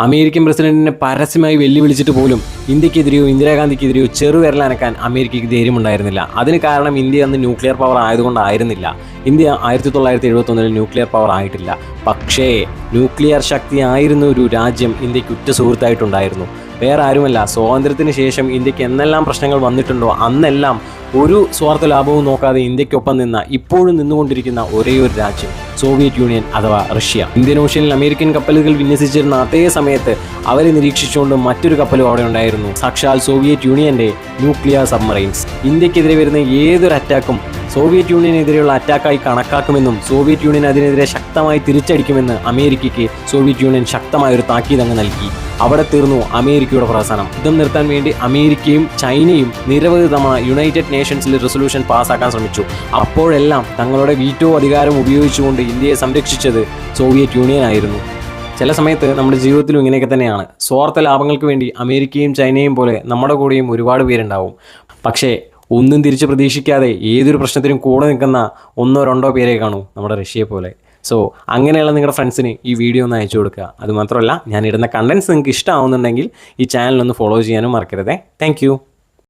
American പ്രസിഡന്റിനെ പരസ്യമായി വെല്ലുവിളിച്ചിട്ട് പോലും ഇന്ത്യക്കെതിരെയോ ഇന്ദിരാഗാന്ധിക്കെതിരെയോ ചെറുവിരലനക്കാൻ അമേരിക്കയ്ക്ക് ധൈര്യമുണ്ടായിരുന്നില്ല. അതിന് കാരണം ഇന്ത്യ അന്ന് ന്യൂക്ലിയർ പവർ ആയതുകൊണ്ടായിരുന്നില്ല. ഇന്ത്യ 1971 ന്യൂക്ലിയർ പവർ ആയിട്ടില്ല. പക്ഷേ ന്യൂക്ലിയർ ശക്തിയായിരുന്ന ഒരു രാജ്യം ഇന്ത്യക്ക് ഉറ്റ സുഹൃത്തായിട്ടുണ്ടായിരുന്നു. വേറെ ആരുമല്ല, സ്വാതന്ത്ര്യത്തിന് ശേഷം ഇന്ത്യക്ക് എന്നെല്ലാം പ്രശ്നങ്ങൾ വന്നിട്ടുണ്ടോ അന്നെല്ലാം ഒരു സ്വാർത്ഥ ലാഭവും നോക്കാതെ ഇന്ത്യക്കൊപ്പം നിന്ന, ഇപ്പോഴും നിന്നുകൊണ്ടിരിക്കുന്ന ഒരേ ഒരു രാജ്യം സോവിയറ്റ് യൂണിയൻ അഥവാ റഷ്യ. ഇന്ത്യൻ ഓഷ്യനിൽ അമേരിക്കൻ കപ്പലുകൾ വിന്യസിച്ചിരുന്ന അതേ സമയത്ത് അവരെ നിരീക്ഷിച്ചുകൊണ്ട് മറ്റൊരു കപ്പലും അവിടെ ഉണ്ടായിരുന്നു. സാക്ഷാൽ സോവിയറ്റ് യൂണിയന്റെ ന്യൂക്ലിയർ സബ്മറൈൻസ്. ഇന്ത്യക്കെതിരെ വരുന്ന ഏതൊരു അറ്റാക്കും സോവിയറ്റ് യൂണിയനെതിരെയുള്ള അറ്റാക്കായി കണക്കാക്കുമെന്നും സോവിയറ്റ് യൂണിയൻ അതിനെതിരെ ശക്തമായി തിരിച്ചടിക്കുമെന്ന് അമേരിക്കയ്ക്ക് സോവിയറ്റ് യൂണിയൻ ശക്തമായൊരു താക്കീതങ്ങ് നൽകി. അവിടെ തീർന്നു അമേരിക്കയുടെ പ്രവർത്തനം. യുദ്ധം നിർത്താൻ വേണ്ടി അമേരിക്കയും ചൈനയും നിരവധി തവണ യുണൈറ്റഡ് നേഷൻസിൽ റെസൊല്യൂഷൻ പാസ്സാക്കാൻ ശ്രമിച്ചു. അപ്പോഴെല്ലാം തങ്ങളുടെ വീറ്റോ അധികാരം ഉപയോഗിച്ചുകൊണ്ട് ഇന്ത്യയെ സംരക്ഷിച്ചത് സോവിയറ്റ് യൂണിയൻ ആയിരുന്നു. ചില സമയത്ത് നമ്മുടെ ജീവിതത്തിലും ഇങ്ങനെയൊക്കെ തന്നെയാണ്. സ്വാർത്ഥ ലാഭങ്ങൾക്ക് വേണ്ടി അമേരിക്കയും ചൈനയും പോലെ നമ്മുടെ കൂടെയും ഒരുപാട് പേരുണ്ടാവും. പക്ഷേ ഒന്നും തിരിച്ച് പ്രതീക്ഷിക്കാതെ ഏതൊരു പ്രശ്നത്തിനും കൂടെ നിൽക്കുന്ന 1-2 പേരെ കാണൂ, നമ്മുടെ റഷ്യയെ പോലെ. സോ അങ്ങനെയുള്ള നിങ്ങളുടെ ഫ്രണ്ട്സിന് ഈ വീഡിയോ ഒന്ന് അയച്ചു കൊടുക്കുക. അതുമാത്രമല്ല, ഞാനിടുന്ന കണ്ടൻസ് നിങ്ങൾക്ക് ഇഷ്ടമാവുന്നുണ്ടെങ്കിൽ ഈ ചാനലൊന്ന് ഫോളോ ചെയ്യാനും മറക്കരുതേ. താങ്ക്